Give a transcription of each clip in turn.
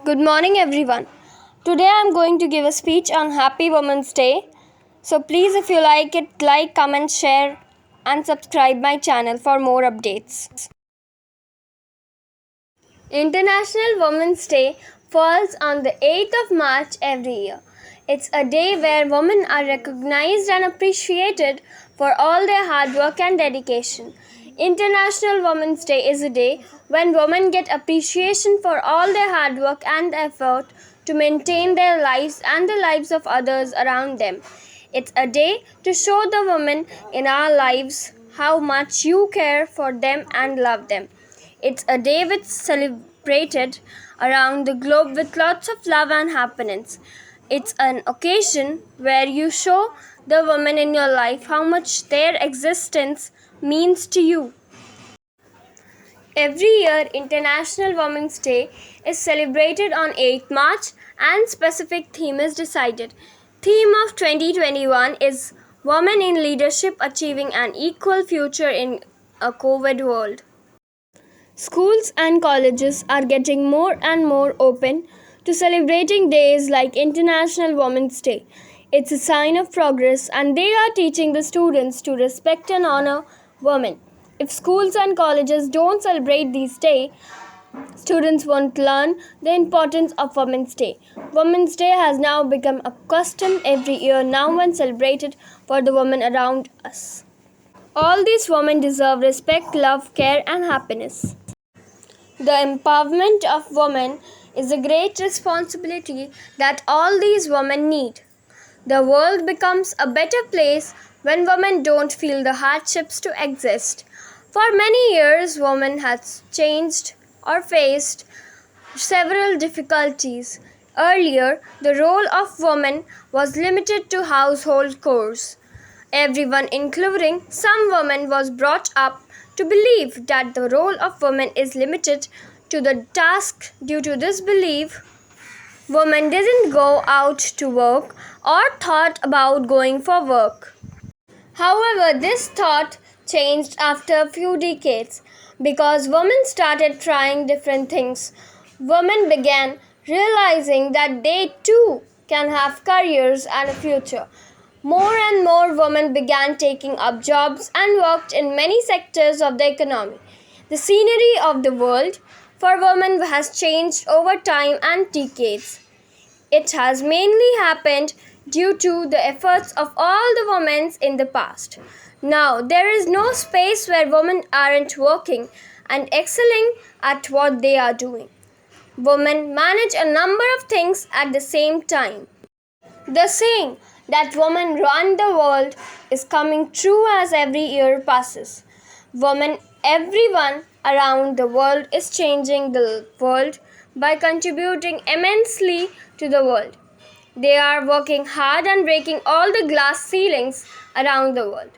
Good morning, everyone. Today I'm going to give a speech on Happy Women's Day. So please, if you like it, like, comment, share, and subscribe my channel for more updates. International Women's Day falls on the 8th of March every year. It's a day where women are recognized and appreciated for all their hard work and dedication. International Women's Day is a day when women get appreciation for all their hard work and effort to maintain their lives and the lives of others around them. It's a day to show the women in our lives how much you care for them and love them. It's a day which celebrated around the globe with lots of love and happiness. It's an occasion where you show the women in your life how much their existence means to you. Every year, International Women's Day is celebrated on 8th March and specific theme is decided. Theme of 2021 is Women in Leadership Achieving an Equal Future in a COVID World. Schools and colleges are getting more and more open to celebrating days like International Women's Day. It's a sign of progress and they are teaching the students to respect and honor women. If schools and colleges don't celebrate these days, students won't learn the importance of Women's Day. Women's Day has now become a custom every year now and celebrated for the women around us. All these women deserve respect, love, care, and happiness. The empowerment of women is a great responsibility that all these women need. The world becomes a better place when women don't feel the hardships to exist. For many years, women has changed or faced several difficulties. Earlier, the role of women was limited to household chores. Everyone, including some women, was brought up to believe that the role of women is limited to the task. Due to this belief, women didn't go out to work or thought about going for work. However, this thought changed after a few decades because women started trying different things. Women began realizing that they too can have careers and a future. More and more women began taking up jobs and worked in many sectors of the economy. The scenery of the world for women has changed over time and decades. It has mainly happened due to the efforts of all the women in the past. Now, there is no space where women aren't working and excelling at what they are doing. Women manage a number of things at the same time. The saying that women run the world is coming true as every year passes. Everyone around the world is changing the world by contributing immensely to the world. They are working hard and breaking all the glass ceilings around the world.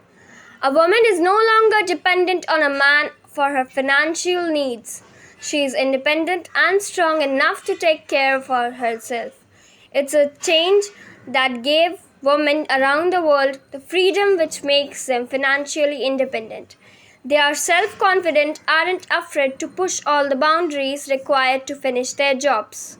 A woman is no longer dependent on a man for her financial needs. She is independent and strong enough to take care of herself. It's a change that gave women around the world the freedom which makes them financially independent. They are self-confident, aren't afraid to push all the boundaries required to finish their jobs.